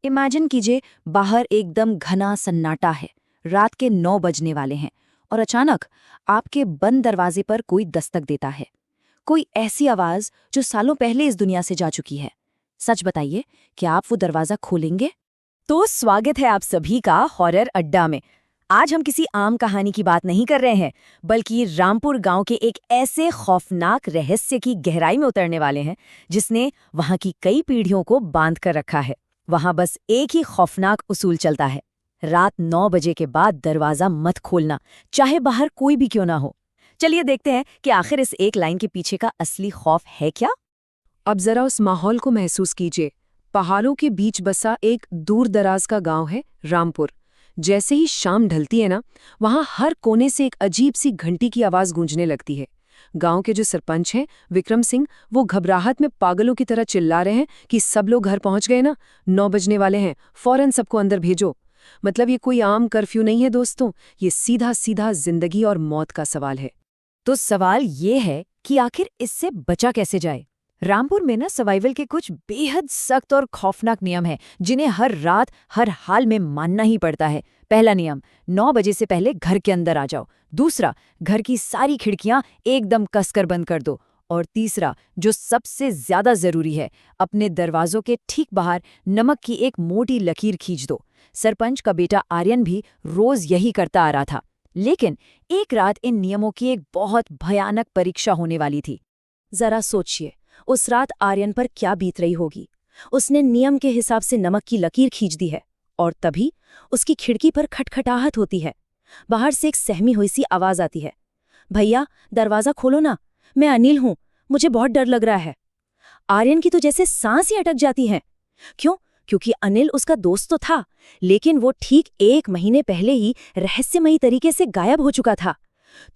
Imagine कीजिए, बाहर एकदम घना सन्नाटा है। रात के 9 बजने वाले हैं और अचानक आपके बंद दरवाजे पर कोई दस्तक देता है। कोई ऐसी आवाज जो सालों पहले इस दुनिया से जा चुकी है। सच बताइए, क्या आप वो दरवाजा खोलेंगे? तो स्वागत है आप सभी का हॉरर अड्डा में। आज हम किसी आम कहानी की बात नहीं कर रहे हैं, बल्कि रामपुर गांव के एक ऐसे खौफनाक रहस्य की गहराई में उतरने वाले हैं जिसने वहां की कई पीढ़ियों को बांध कर रखा है। वहां बस एक ही खौफनाक उसूल चलता है, रात 9 बजे के बाद दरवाजा मत खोलना, चाहे बाहर कोई भी क्यों ना हो। चलिए देखते हैं कि आखिर इस एक लाइन के पीछे का असली खौफ है क्या। अब जरा उस माहौल को महसूस कीजिए। पहाड़ों के बीच बसा एक दूर दराज का गांव है रामपुर। जैसे ही शाम ढलती है ना, वहां हर कोने से एक अजीब सी घंटी की आवाज गूंजने लगती है। गांव के जो सरपंच हैं विक्रम सिंह, वो घबराहट में पागलों की तरह चिल्ला रहे हैं कि सब लोग घर पहुंच गए ना, 9 बजने वाले हैं, फौरन सबको अंदर भेजो। मतलब ये कोई आम कर्फ्यू नहीं है दोस्तों, ये सीधा सीधा जिंदगी और मौत का सवाल है। तो सवाल ये है कि आखिर इससे बचा कैसे जाए। रामपुर में ना सर्वाइवल के कुछ बेहद सख्त और खौफनाक नियम हैं जिन्हें हर रात हर हाल में मानना ही पड़ता है। पहला नियम, 9 बजे से पहले घर के अंदर आ जाओ। दूसरा, घर की सारी खिड़कियां एकदम कसकर बंद कर दो। और तीसरा, जो सबसे ज्यादा जरूरी है, अपने दरवाजों के ठीक बाहर नमक की एक मोटी लकीर खींच दो। सरपंच का बेटा आर्यन भी रोज यही करता आ रहा था। लेकिन एक रात इन नियमों की एक बहुत भयानक परीक्षा होने वाली थी। जरा सोचिए, उस रात आर्यन पर क्या बीत रही होगी। उसने नियम के हिसाब से नमक की लकीर खींच दी है और तभी उसकी खिड़की पर खटखटाहट होती है। बाहर से एक सहमी हुई सी आवाज आती है, भैया दरवाजा खोलो ना, मैं अनिल हूं, मुझे बहुत डर लग रहा है। आर्यन की तो जैसे सांस ही अटक जाती है। क्यों? क्योंकि अनिल उसका दोस्त तो था, लेकिन वो ठीक 1 महीने पहले ही रहस्यमयी तरीके से गायब हो चुका था।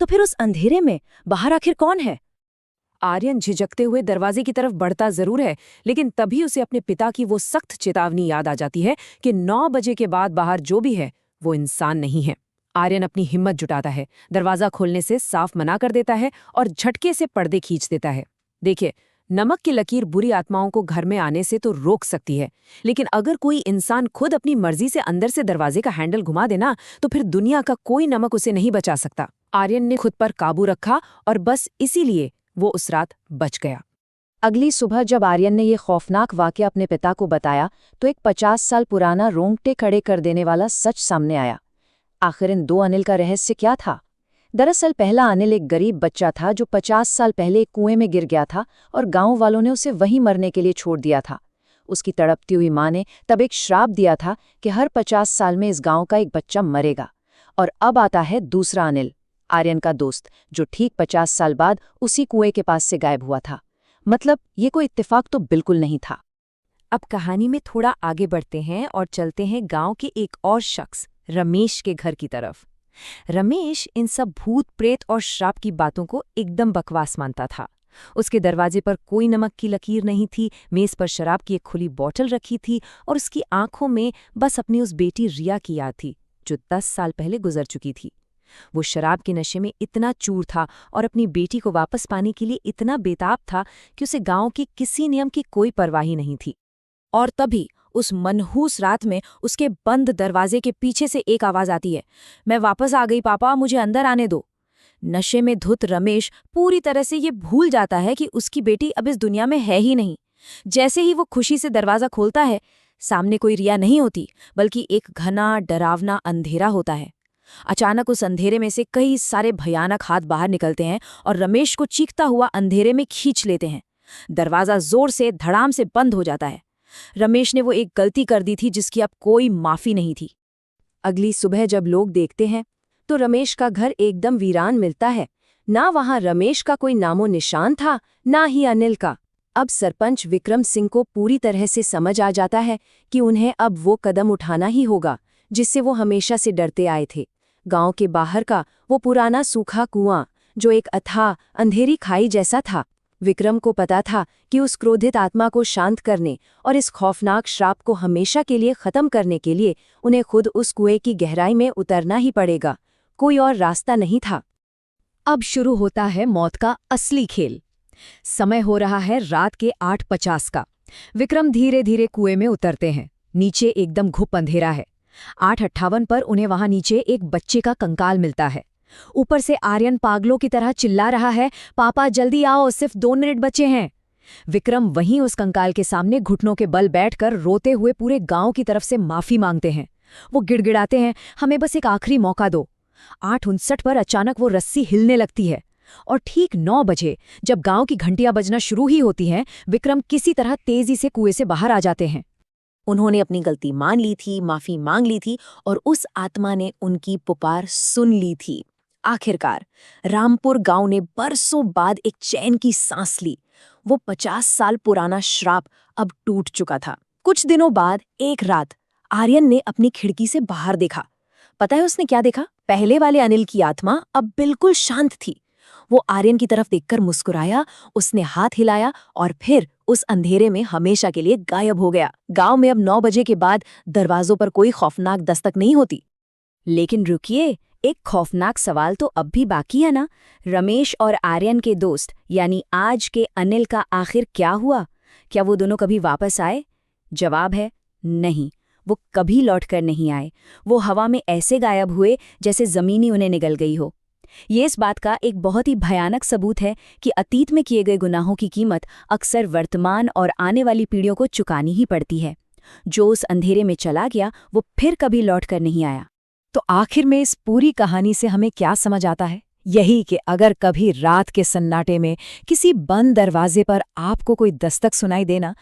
तो फिर उस अंधेरे में बाहर आखिर कौन है? आर्यन झिझकते हुए दरवाजे की तरफ बढ़ता जरूर है, लेकिन तभी उसे अपने पिता की वो सख्त चेतावनी याद आ जाती है कि 9 बजे के बाद बाहर जो भी है वो इंसान नहीं है। आर्यन अपनी हिम्मत जुटाता है, दरवाजा खोलने से साफ मना कर देता है और झटके से पर्दे खींच देता है। देखिए, नमक की लकीर बुरी आत्माओं को घर में आने से तो रोक सकती है, लेकिन अगर कोई इंसान खुद अपनी मर्जी से अंदर से दरवाजे का हैंडल घुमा देना, तो फिर दुनिया का कोई नमक उसे नहीं बचा सकता। आर्यन ने खुद पर काबू रखा और बस इसीलिए वो उस रात बच गया। अगली सुबह जब आर्यन ने ये खौफनाक वाकया अपने पिता को बताया, तो एक 50 साल पुराना रोंगटे खड़े कर देने वाला सच सामने आया। आखिर इन 2 अनिल का रहस्य क्या था? दरअसल पहला अनिल एक गरीब बच्चा था जो 50 साल पहले एक कुएं में गिर गया था और गांव वालों ने उसे वहीं मरने के लिए छोड़ दिया था। उसकी तड़पती हुई मां ने तब एक श्राप दिया था कि हर 50 साल में इस गांव का एक बच्चा मरेगा। और अब आता है दूसरा अनिल, आर्यन का दोस्त, जो ठीक 50 साल बाद उसी कुएं के पास से गायब हुआ था। मतलब ये कोई इत्तेफाक तो बिल्कुल नहीं था। अब कहानी में थोड़ा आगे बढ़ते हैं और चलते हैं गांव के एक और शख्स रमेश के घर की तरफ। रमेश इन सब भूत प्रेत और श्राप की बातों को एकदम बकवास मानता था। उसके दरवाजे पर कोई नमक की लकीर नहीं थी, मेज पर शराब की एक खुली बोतल रखी थी और उसकी आंखों में बस अपनी उस बेटी रिया की याद थी, जो 10 साल पहले गुजर चुकी थी। वो शराब के नशे में इतना चूर था और अपनी बेटी को वापस पाने के लिए इतना बेताब था कि उसे गांव के किसी नियम की कोई परवाह ही नहीं थी। और तभी उस मनहूस रात में उसके बंद दरवाजे के पीछे से एक आवाज आती है, मैं वापस आ गई पापा, मुझे अंदर आने दो। नशे में धुत रमेश पूरी तरह से ये भूल जाता है कि उसकी बेटी अब इस दुनिया में है ही नहीं। जैसे ही वो खुशी से दरवाजा खोलता है, सामने कोई रिया नहीं होती, बल्कि एक घना डरावना अंधेरा होता है। अचानक उस अंधेरे में से कई सारे भयानक हाथ बाहर निकलते हैं और रमेश को चीखता हुआ अंधेरे में खींच लेते हैं। दरवाजा जोर से धड़ाम से बंद हो जाता है। रमेश ने वो एक गलती कर दी थी जिसकी अब कोई माफी नहीं थी। अगली सुबह जब लोग देखते हैं तो रमेश का घर एकदम वीरान मिलता है। ना वहां रमेश का कोई नामो निशान था, ना ही अनिल का। अब सरपंच विक्रम सिंह को पूरी तरह से समझ आ जाता है कि उन्हें अब वो कदम उठाना ही होगा जिससे वो हमेशा से डरते आए थे। गांव के बाहर का वो पुराना सूखा कुआं, जो एक अथाह अंधेरी खाई जैसा था। विक्रम को पता था कि उस क्रोधित आत्मा को शांत करने और इस खौफनाक श्राप को हमेशा के लिए खत्म करने के लिए उन्हें खुद उस कुएं की गहराई में उतरना ही पड़ेगा। कोई और रास्ता नहीं था। अब शुरू होता है मौत का असली खेल। समय हो रहा है रात के 8:50 का। विक्रम धीरे धीरे कुएं में उतरते हैं। नीचे एकदम घुप अंधेरा है। 8:58 पर उन्हें वहां नीचे एक बच्चे का कंकाल मिलता है। ऊपर से आर्यन पागलों की तरह चिल्ला रहा है, पापा जल्दी आओ, सिर्फ 2 मिनट बचे हैं। विक्रम वहीं उस कंकाल के सामने घुटनों के बल बैठकर रोते हुए पूरे गांव की तरफ से माफी मांगते हैं। वो गिड़गिड़ाते हैं, हमें बस एक आखिरी मौका दो। 8:59 पर अचानक वो रस्सी हिलने लगती है और ठीक 9 बजे जब गांव की घंटियां बजना शुरू ही होती हैं, विक्रम किसी तरह तेजी से कुएं से बाहर आ जाते हैं। उन्होंने अपनी गलती मान ली थी, माफी मांग ली थी और उस आत्मा ने उनकी पुकार सुन ली थी। आखिरकार रामपुर गांव ने बरसों बाद एक चैन की सांस ली। वो 50 साल पुराना श्राप अब टूट चुका था। कुछ दिनों बाद एक रात आर्यन ने अपनी खिड़की से बाहर देखा। पता है उसने क्या देखा? पहले वाले अनिल की आत्मा अब बिल्कुल शांत थी। वो आर्यन की तरफ देखकर मुस्कुराया, उसने हाथ हिलाया और फिर उस अंधेरे में हमेशा के लिए गायब हो गया। गांव में अब 9 बजे के बाद दरवाजों पर कोई खौफनाक दस्तक नहीं होती। लेकिन रुकिए, एक खौफनाक सवाल तो अब भी बाकी है ना। रमेश और आर्यन के दोस्त यानी आज के अनिल का आखिर क्या हुआ? क्या वो दोनों कभी वापस आए? जवाब है नहीं, वो कभी लौटकर नहीं आए। वो हवा में ऐसे गायब हुए जैसे ज़मीन उन्हें निगल गई हो। ये इस बात का एक बहुत ही भयानक सबूत है कि अतीत में किए गए गुनाहों की कीमत अक्सर वर्तमान और आने वाली पीढ़ियों को चुकानी ही पड़ती है। जो उस अंधेरे में चला गया वो फिर कभी लौटकर नहीं आया। तो आखिर में इस पूरी कहानी से हमें क्या समझ आता है? यही कि अगर कभी रात के सन्नाटे में किसी बंद दरवाजे पर आपको कोई दस्तक सुनाई देना,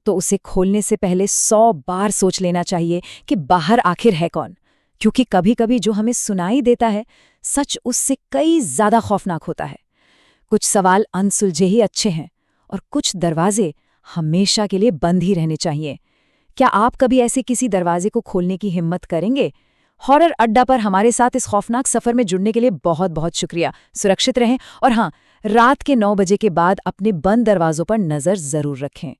तो उसे खोलने से पहले 100 बार सोच लेना चाहिए कि बाहर आखिर है कौन। क्योंकि कभी-कभी जो हमें सुनाई देता है, सच उससे कई ज्यादा खौफनाक होता है। कुछ सवाल अनसुलझे ही अच्छे हैं और कुछ दरवाजे हमेशा के लिए बंद ही रहने चाहिए। क्या आप कभी ऐसे किसी दरवाजे को खोलने की हिम्मत करेंगे? हॉरर अड्डा पर हमारे साथ इस खौफनाक सफर में जुड़ने के लिए बहुत बहुत शुक्रिया। सुरक्षित रहें और हाँ, रात के 9 बजे के बाद अपने बंद दरवाजों पर नजर जरूर रखें।